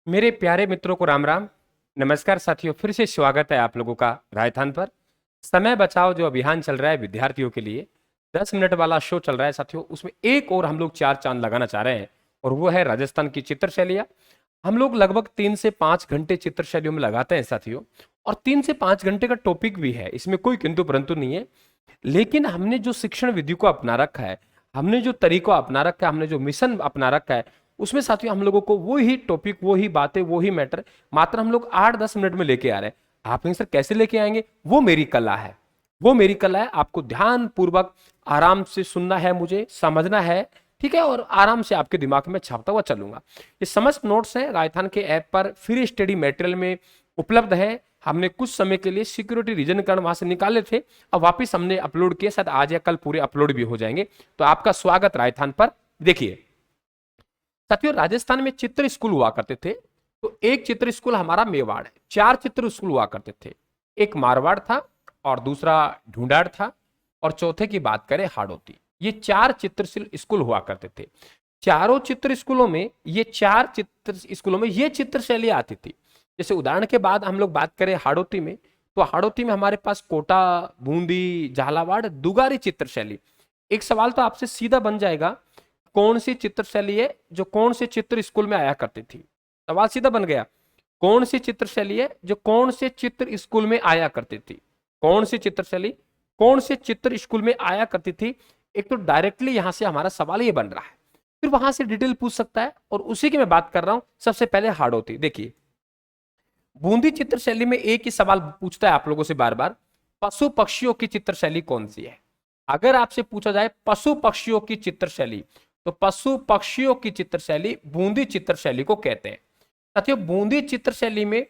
मेरे प्यारे मित्रों को राम राम। नमस्कार साथियों, फिर से स्वागत है आप लोगों का राजस्थान पर। समय बचाओ जो अभियान चल रहा है विद्यार्थियों के लिए, 10 मिनट वाला शो चल रहा है साथियों। उसमें एक और हम लोग चार चांद लगाना चाह रहे हैं, और वो है राजस्थान की चित्रशैलियाँ। हम लोग लगभग 3 से 5 घंटे चित्रशैलियों में लगाते हैं साथियों, और 3 से 5 घंटे का टॉपिक भी है, इसमें कोई किंतु परंतु नहीं है। लेकिन हमने जो शिक्षण विधि को अपना रखा है, हमने जो तरीका अपना रखा है, हमने जो मिशन अपना रखा है, उसमें साथियों हम लोगों को वो ही टॉपिक, वो ही बातें, वो ही मैटर मात्र हम लोग 8-10 मिनट में लेके आ रहे हैं। आप कहेंगे सर कैसे लेके आएंगे? वो मेरी कला है, वो मेरी कला है। आपको ध्यान पूर्वक आराम से सुनना है, मुझे समझना है, ठीक है, और आराम से आपके दिमाग में छापता हुआ चलूंगा। ये समस्त नोट्स हैं राजस्थान के ऐप पर फ्री स्टडी मटेरियल में उपलब्ध है। हमने कुछ समय के लिए सिक्योरिटी रीजन कारण वहां से निकाले थे, अब वापस हमने अपलोड किए, शायद आज या कल पूरे अपलोड भी हो जाएंगे। तो आपका स्वागत राजस्थान पर। देखिए साथियों, राजस्थान में चित्र स्कूल हुआ करते थे। तो एक चित्र स्कूल हमारा मेवाड़ है, 4 चित्र स्कूल हुआ करते थे। एक मारवाड़ था, और दूसरा ढूंढाड़ था, और चौथे की बात करें हाड़ौती। ये 4 चित्र स्कूल हुआ करते थे। चारों चित्र स्कूलों में, ये 4 चित्र स्कूलों में ये चित्र शैली आती थी। जैसे उदाहरण के बाद हम लोग बात करें हाड़ौती में, तो हाड़ौती में हमारे पास कोटा, बूंदी, झालावाड़, दुगारी चित्र शैली। एक सवाल तो आपसे सीधा बन जाएगा, कौन सी चित्र शैली है जो कौन से चित्र स्कूल में आया करती थी? सवाल सीधा बन गया, कौन सी चित्र शैली है जो कौन से चित्र स्कूल में आया करती थी? कौन सी चित्र शैली कौन से चित्र स्कूल में आया करती थी? एक तो डायरेक्टली यहां से हमारा सवाल ये बन रहा है, फिर वहां से डिटेल पूछ सकता है, और उसी की मैं बात कर रहा हूं। सबसे पहले हाड़ौती देखिए। बूंदी चित्र शैली में एक ही सवाल पूछता है आप लोगों से बार बार, पशु पक्षियों की चित्र शैली कौन सी है? अगर आपसे पूछा जाए पशु पक्षियों की चित्र शैली, तो पशु पक्षियों की चित्र शैली बूंदी चित्र शैली को कहते हैं। साथियों, बूंदी चित्र शैली में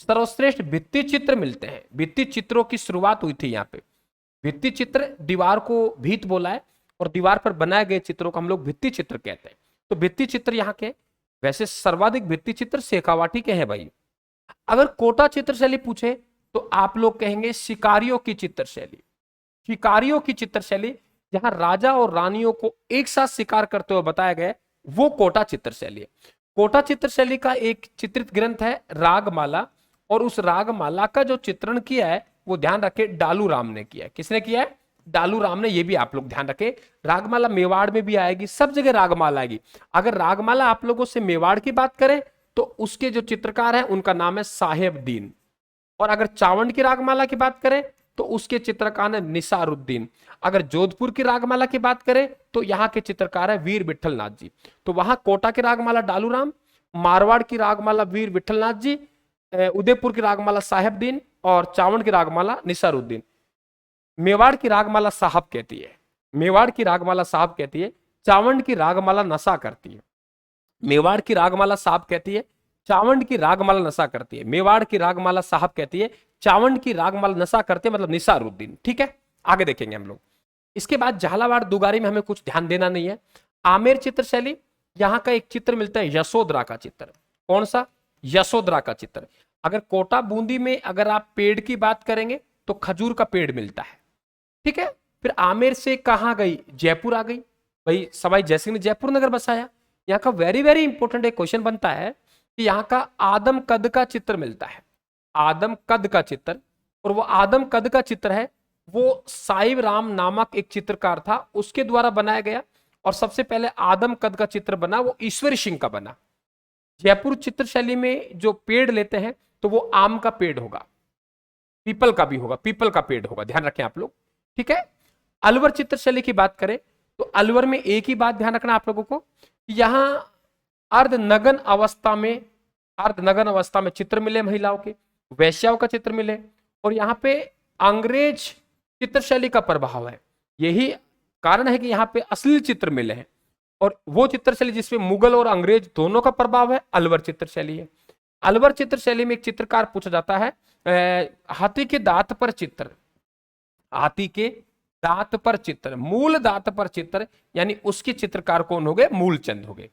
सर्वश्रेष्ठ भित्ति चित्र मिलते हैं। भित्ति चित्रों की शुरुआत हुई थी यहाँ पे। भित्ति चित्र, दीवार को भीत बोला है, और दीवार पर बनाए गए चित्रों को हम लोग भित्ति चित्र कहते हैं। तो भित्ति चित्र यहाँ के, वैसे सर्वाधिक भित्ति चित्र शेखावाटी के हैं भाई। अगर कोटा चित्र शैली पूछे, तो आप लोग कहेंगे शिकारियों की चित्र शैली। शिकारियों की चित्र शैली, जहां राजा और रानियों को एक साथ शिकार करते हुए बताया गया, वो कोटा चित्र शैली है। कोटा चित्र शैली का एक चित्रित ग्रंथ है रागमाला, और उस रागमाला का जो चित्रण किया है, वो ध्यान रखे डालू राम ने किया है। किसने किया है? डालू राम ने। ये भी आप लोग ध्यान रखे, रागमाला मेवाड़ में भी आएगी, सब जगह रागमाला आएगी। अगर रागमाला आप लोगों से मेवाड़ की बात करें, तो उसके जो चित्रकार हैं उनका नाम है साहेब दीन। और अगर चावंड की रागमाला की बात करें, तो उसके चित्रकार है निसारुद्दीन। अगर जोधपुर की रागमाला की बात करें, तो यहाँ के चित्रकार है वीर विठल नाथ जी। तो वहां कोटा की रागमाला डालूराम, मारवाड़ की रागमाला वीर विठल नाथ जी, उदयपुर की रागमाला साहेबदीन, और चावंड की रागमाला निसारुद्दीन। मेवाड़ की रागमाला साहब कहती है, मेवाड़ की रागमाला साहब कहती है, चावंड की रागमाला नशा करती है। मेवाड़ की रागमाला साहब कहती है, चावंड की रागमाला नशा करती है। मेवाड़ की रागमाला साहब कहती है, चावंड की रागमाला नशा करते हैं, मतलब निसारुद्दीन। ठीक है, आगे देखेंगे हम लोग। इसके बाद झालावाड़ दुगारी में हमें कुछ ध्यान देना नहीं है। आमेर चित्र शैली, यहाँ का एक चित्र मिलता है यशोधरा का चित्र। कौन सा? यशोधरा का चित्र। अगर कोटा बूंदी में अगर आप पेड़ की बात करेंगे, तो खजूर का पेड़ मिलता है। ठीक है, फिर आमेर से कहाँ गई? जयपुर आ गई भाई, सवाई जयसिंह ने जयपुर नगर बसाया। यहाँ का वेरी वेरी इंपॉर्टेंट एक क्वेश्चन बनता है कि यहाँ का आदम कद का चित्र मिलता है। आदम कद का चित्र, और वो आदम कद का चित्र है, वो साहिब राम नामक एक चित्रकार था, उसके द्वारा बनाया गया। और सबसे पहले आदम कद का चित्र बना, वो ईश्वरी सिंह का बना। जयपुर चित्र शैली में जो पेड़ लेते हैं, तो वो आम का पेड़ होगा, पीपल का भी होगा, पीपल का पेड़ होगा, ध्यान रखें आप लोग। ठीक है, अलवर चित्र शैली की बात करें, तो अलवर में एक ही बात ध्यान रखना आप लोगों को, यहां अर्धनग्न अवस्था में, अर्धनग्न अवस्था में चित्र मिले महिलाओं के, वैश्याओं का चित्र मिले, और यहाँ पे अंग्रेज चित्र शैली का प्रभाव है। यही कारण है कि यहाँ पे अश्लील चित्र मिले हैं। और वो चित्र शैली जिसमें मुगल और अंग्रेज दोनों का प्रभाव है, अलवर चित्र शैली है। अलवर चित्र शैली में एक चित्रकार पूछा जाता है, हाथी के दांत पर चित्र, हाथी के दांत पर चित्र, मूल दांत पर चित्र, यानी उसके चित्रकार कौन हो गए? मूलचंद हो गए।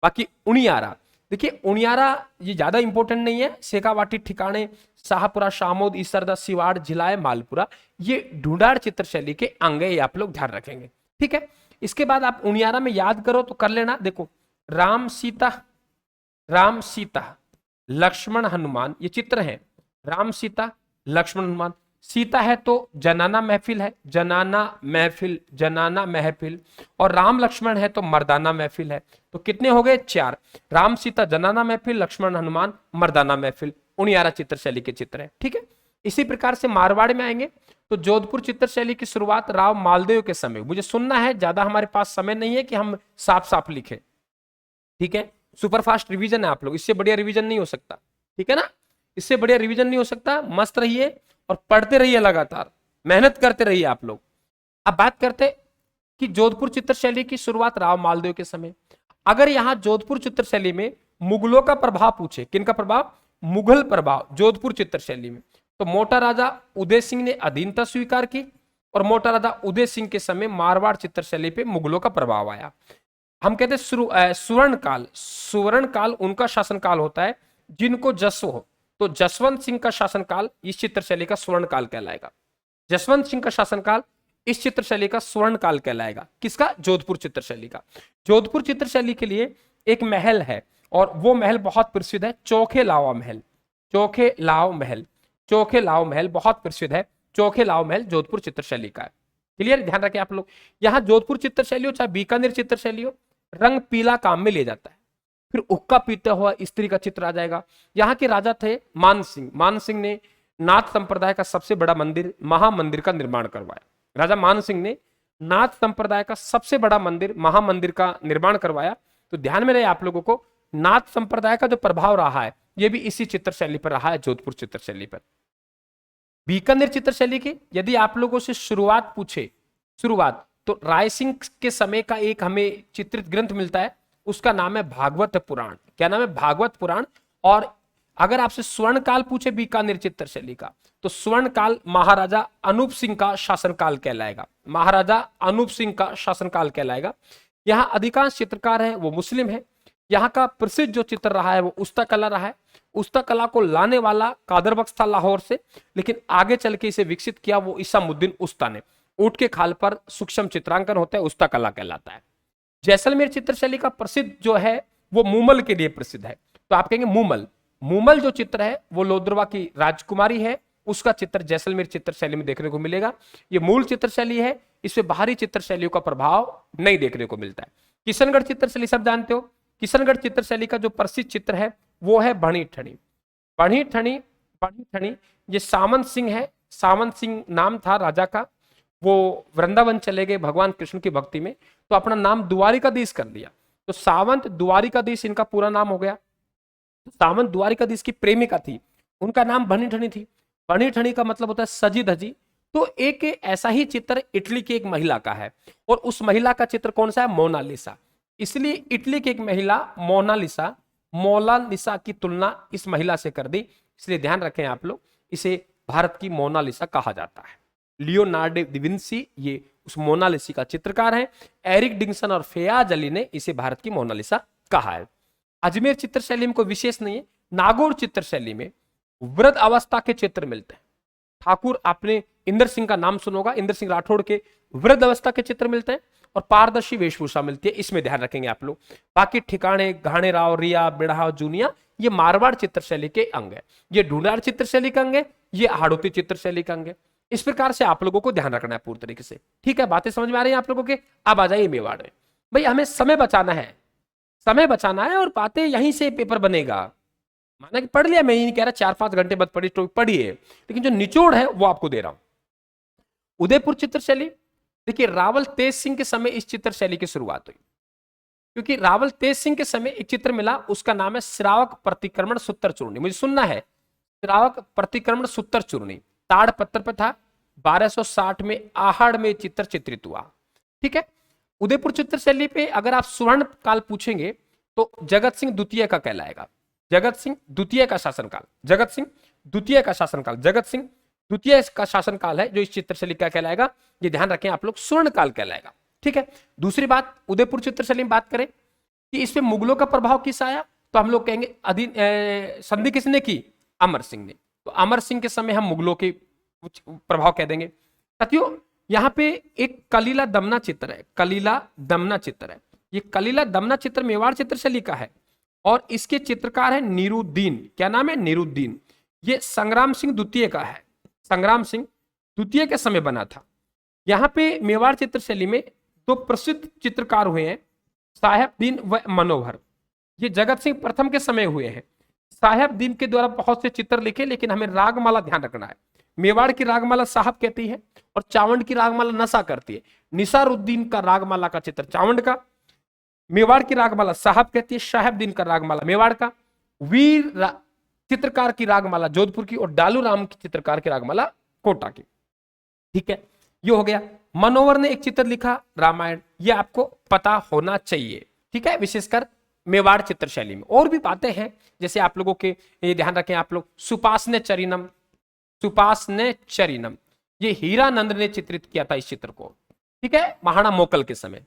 बाकी उनियारा, देखिए उनियारा ये ज्यादा इंपॉर्टेंट नहीं है। शेखावाटी, ठिकाने, शाहपुरा, शामोद, इसरदा, सिवाड़, झिलाए, मालपुरा, ये ढूंढाड़ चित्र शैली के अंग है, आप लोग ध्यान रखेंगे। ठीक है, इसके बाद आप उनियारा में याद करो तो कर लेना। देखो, राम सीता, राम सीता, लक्ष्मण हनुमान, ये चित्र है। राम सीता लक्ष्मण हनुमान, सीता है तो जनाना महफिल है, जनाना महफिल, जनाना महफिल, और राम लक्ष्मण है तो मर्दाना महफिल है। तो कितने हो गए? 4। राम सीता जनाना महफिल, लक्ष्मण हनुमान, मर्दाना महफिल, उनियारा चित्र शैली के चित्र है। ठीक है, इसी प्रकार से मारवाड़ में आएंगे तो जोधपुर चित्र शैली की शुरुआत राव मालदेव के समय। मुझे सुनना है, ज्यादा हमारे पास समय नहीं है कि हम साफ साफ लिखें। ठीक है, सुपरफास्ट रिवीजन है आप लोग, इससे बढ़िया रिवीजन नहीं हो सकता। ठीक है ना, इससे बढ़िया रिवीजन नहीं हो सकता। मस्त रहिए और पढ़ते रहिए, लगातार मेहनत करते रहिए आप लोग। अब बात करते कि जोधपुर चित्र शैली की शुरुआत राव मालदेव के समय। अगर यहां जोधपुर चित्र शैली में मुगलों का प्रभाव पूछे, किनका प्रभाव? मुगल प्रभाव जोधपुर चित्र शैली में, तो मोटा राजा उदय सिंह ने अधीनता स्वीकार की, और मोटा राजा उदय सिंह के समय मारवाड़ चित्र शैली पे मुगलों का प्रभाव आया। हम कहते हैं सुवर्ण काल, सुवर्ण काल उनका शासनकाल होता है जिनको जस्व हो। तो जसवंत सिंह का शासनकाल इस चित्र शैली का स्वर्ण काल कहलाएगा। जसवंत सिंह का शासनकाल इस चित्र शैली का स्वर्ण काल कहलाएगा। किसका? जोधपुर चित्र शैली का। जोधपुर चित्र शैली के लिए एक महल है, और वो महल बहुत प्रसिद्ध है, चोखे लावा महल। चोखे लाव महल, चोखे लाव महल बहुत प्रसिद्ध है। चोखे लाव महल जोधपुर चित्र शैली का है। क्लियर, ध्यान रखें आप लोग। यहां जोधपुर चित्र शैली हो चाहे बीकानेर चित्र शैली हो, रंग पीला काम में ले जाता है। फिर हुक्का पीता हुआ स्त्री का चित्र आ जाएगा। यहाँ के राजा थे मान सिंह। मान सिंह ने नाथ संप्रदाय का सबसे बड़ा मंदिर, महामंदिर का निर्माण करवाया। राजा मान सिंह ने नाथ संप्रदाय का सबसे बड़ा मंदिर, महामंदिर का निर्माण करवाया। तो ध्यान में रहे आप लोगों को, नाथ संप्रदाय का जो प्रभाव रहा है यह भी इसी चित्र शैली पर रहा है, जोधपुर चित्र शैली पर। बीकानेर चित्र शैली की यदि आप लोगों से शुरुआत पूछे, शुरुआत, तो राय सिंह के समय का एक हमें चित्रित ग्रंथ मिलता है, उसका नाम है भागवत पुराण। क्या नाम है? भागवत पुराण। और अगर आपसे स्वर्ण काल पूछे बीकानेर चित्र शैली का, तो स्वर्ण काल महाराजा अनूप सिंह का शासनकाल कहलाएगा। महाराजा अनूप सिंह का शासनकाल कहलाएगा। यहाँ अधिकांश चित्रकार है वो मुस्लिम है। यहाँ का प्रसिद्ध जो चित्र रहा है वो उस्ता कला रहा है। उस्ता कला को लाने वाला कादर बख्श था लाहौर से, लेकिन आगे चल के इसे विकसित किया वो इसामुद्दीन उस्ता ने। ऊंट के खाल पर सूक्ष्म चित्रांकन होता है, उस्ता कला कहलाता है। जैसलमेर चित्र शैली का प्रसिद्ध जो है वो मूमल के लिए प्रसिद्ध है। तो आप कहेंगे मूमल, मूमल जो चित्र है वो लोद्रवा की राजकुमारी है, उसका चित्र जैसलमेर चित्र शैली में देखने को मिलेगा। ये मूल चित्र शैली है, इसमें बाहरी चित्र शैलियों का प्रभाव नहीं देखने को मिलता है। किशनगढ़ चित्र शैली सब जानते हो। किशनगढ़ चित्र शैली का जो प्रसिद्ध चित्र है वो है बणी ठणी। बणी ठणी, बणी ठणी, ये सामंत सिंह है। सामंत सिंह नाम था राजा का। वो वृंदावन चले गए भगवान कृष्ण की भक्ति में, तो अपना नाम द्वारिकाधीश कर दिया। तो सावंत द्वारिकाधीश इनका पूरा नाम हो गया। सावंत द्वारिकाधीश की प्रेमिका थी, उनका नाम बनी ठणी थी। बनी ठणी का मतलब होता है सजी धजी। तो एक ऐसा ही चित्र इटली की एक महिला का है, और उस महिला का चित्र कौन सा है? मोनालिसा। इसलिए इटली की एक महिला मोनालिसा, मोनालिसा की तुलना इस महिला से कर दी, इसलिए ध्यान रखें आप लोग, इसे भारत की मोनालिसा कहा जाता है। लियोनार्डो दा विंसी ये उस मोनालिसा का चित्रकार है। एरिक डिक्सन और फयाज अली ने इसे भारत की मोनालिसा कहा है। अजमेर चित्र शैली में कोई विशेष नहीं है। नागौर चित्र शैली में वृद्ध अवस्था के चित्र मिलते हैं। ठाकुर, आपने इंद्र सिंह का नाम सुना होगा, इंद्र सिंह राठौड़ के वृद्ध अवस्था के चित्र मिलते हैं, और पारदर्शी वेशभूषा मिलती है, इसमें ध्यान रखेंगे आप लोग। बाकी ठिकाने, घाणे राव, रिया, बिड़हा, जूनिया, ये मारवाड़ चित्र शैली के अंग है। ये ढूंढार चित्र शैली का अंग है, ये हाड़ौती चित्र शैली का अंग है। इस प्रकार से आप लोगों को ध्यान रखना है पूरी तरीके से। ठीक है, बातें समझ में आ रही है आप लोगों के? अब आ जाइए मेवाड़ में। भाई हमें समय बचाना है, समय बचाना है, और बातें यहीं से पेपर बनेगा। माना कि पढ़ लिया, मैं ये नहीं कह रहा 4-5 घंटे बाद पढ़ी तो पढ़िए, लेकिन जो निचोड़ है वो आपको दे रहा हूं। उदयपुर चित्र शैली, देखिए रावल तेज सिंह के समय इस चित्र शैली की शुरुआत हुई, क्योंकि रावल तेज सिंह के समय एक चित्र मिला, उसका नाम है श्रावक प्रतिक्रमण सूत्र चूर्णी। मुझे सुनना है, श्रावक प्रतिक्रमण सूत्र चूर्णी, ताड़ पत्थर पर था। 1260 में आहड़ में चित्र चित्रित हुआ। ठीक है, उदयपुर चित्र शैली पे अगर आप स्वर्ण काल पूछेंगे तो जगत सिंह द्वितीय का कहलाएगा। जगत सिंह द्वितीय का शासनकाल, जगत सिंह द्वितीय का शासनकाल, जगत सिंह द्वितीय का शासनकाल है जो इस चित्र शैली का कहलाएगा। ये ध्यान रखें आप लोग, स्वर्ण काल कहलाएगा। ठीक है, दूसरी बात, उदयपुर चित्र शैली में बात करें कि इसमें मुगलों का प्रभाव किस आया, तो हम लोग कहेंगे संधि किसने की? अमर सिंह ने। तो अमर सिंह के समय हम मुगलों के प्रभाव कह देंगे। साथियों, यहाँ पे एक कलीला दमना चित्र है, कलीला दमना चित्र है। ये कलीला दमना चित्र मेवाड़ चित्र शैली का है, और इसके चित्रकार है नीरुद्दीन। क्या नाम है? नीरुद्दीन। ये संग्राम सिंह द्वितीय का है, संग्राम सिंह द्वितीय के समय बना था। यहाँ पे मेवाड़ चित्रशैली में दो प्रसिद्ध चित्रकार हुए हैं, साहेबदीन व मनोहर। ये जगत सिंह प्रथम के समय हुए हैं। साहेबदीन के द्वारा बहुत से चित्र लिखे, लेकिन हमें रागमाला ध्यान रखना है। मेवाड़ की रागमाला साहब कहती है और चावंड की रागमाला नशा करती है। निसारुद्दीन का रागमाला का चित्र चावंड का, मेवाड़ की रागमाला साहब कहती है, साहेबदीन का रागमाला मेवाड़ का, चित्रकार की रागमाला जोधपुर की और डालू राम की चित्रकार की रागमाला कोटा की। ठीक है, ये हो गया। मनोहर ने एक चित्र लिखा रामायण, ये आपको पता होना चाहिए। ठीक है, विशेषकर मेवाड़ चित्रशैली में और भी बातें हैं, जैसे आप लोगों के ये ध्यान रखें आप लोग, सुपासने चरिनम, सुपासने चरिनम, ये हीरानंद ने चित्रित किया था इस चित्र को। ठीक है, महाराणा मोकल के समय।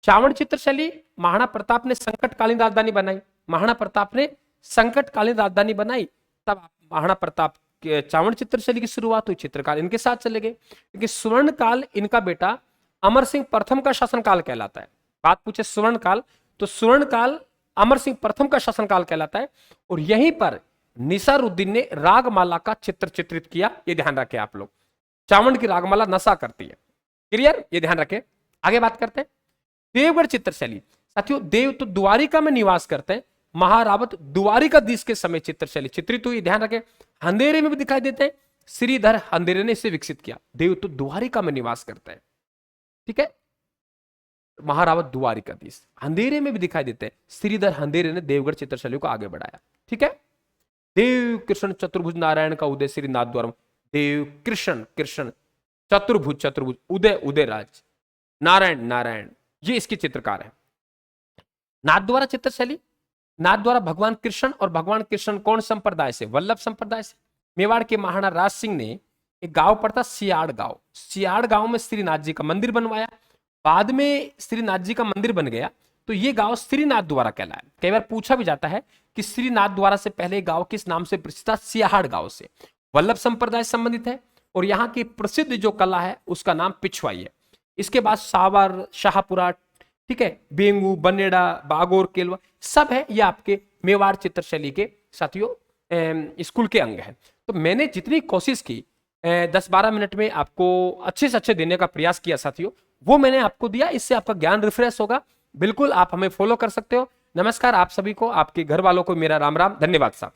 चावंड चित्रशैली महाराणा प्रताप ने संकटकालीन राजधानी बनाई, महाराणा प्रताप ने संकटकालीन राजधानी बनाई, तब महाराणा प्रताप के चावंड चित्रशैली की शुरुआत हुई। चित्रकाल इनके साथ चले गए, क्योंकि स्वर्ण काल इनका बेटा अमर सिंह प्रथम का शासनकाल कहलाता है। बात पूछे स्वर्ण काल, तो स्वर्ण काल अमर सिंह प्रथम का शासनकाल कहलाता है। और यहीं पर निसारुद्दीन ने रागमाला का चित्र चित्रित किया, ये ध्यान रखें आप लोग। चावंड की रागमाला नशा करती है, क्लियर, ये ध्यान रखें। आगे बात करते हैं देवगढ़ चित्रशैली। साथियों, देव तो द्वारिका में निवास करते हैं, महारावत द्वारिकाधीश के समय चित्रशैली चित्रित हुई, ध्यान रखें। अंधेरे में भी दिखाई देते हैं, श्रीधर अंधेरे ने इसे विकसित किया। देव तो द्वारिका में निवास करते हैं, ठीक है, महारावत द्वारिकाधीश अंधेरे में भी दिखाई देते हैं, श्रीधर अंधेरे ने देवगढ़ चित्रशैली को आगे बढ़ाया। ठीक है, देव कृष्ण चतुर्भुज नारायण का उदय श्री नाथ द्वारा, देव कृष्ण कृष्ण चतुर्भुज चतुर्भुज उदय उदयराज नारायण नारायण, ये इसके चित्रकार है। नाथ द्वारा चित्रशैली, नाथ द्वारा भगवान कृष्ण, और भगवान कृष्ण कौन संप्रदाय से? वल्लभ संप्रदाय से। मेवाड़ के महाराणा राज सिंह ने एक गांव पड़ता सियाड़ गांव, सियाड़ गांव में श्रीनाथ जी का मंदिर बनवाया। बाद में श्रीनाथ जी का मंदिर बन गया, तो ये गांव श्रीनाथ द्वारा कहलाया। कई बार पूछा भी जाता है कि श्रीनाथ द्वारा से पहले गांव किस नाम से प्रसिद्ध था? सियाड़ गांव से। वल्लभ संप्रदाय संबंधित है, और यहाँ की प्रसिद्ध जो कला है उसका नाम पिछवाई है। इसके बाद सावर, शाहपुरा, ठीक है, बेंगू, बनेड़ा, बागोर, केलवा सब है, ये आपके मेवाड़ चित्रशैली के साथियों स्कूल के अंग है। तो मैंने जितनी कोशिश की 10-12 मिनट में आपको अच्छे से अच्छे देने का प्रयास किया साथियों, वो मैंने आपको दिया। इससे आपका ज्ञान रिफ्रेश होगा। बिल्कुल आप हमें फॉलो कर सकते हो। नमस्कार आप सभी को, आपके घर वालों को मेरा राम राम, धन्यवाद साहब।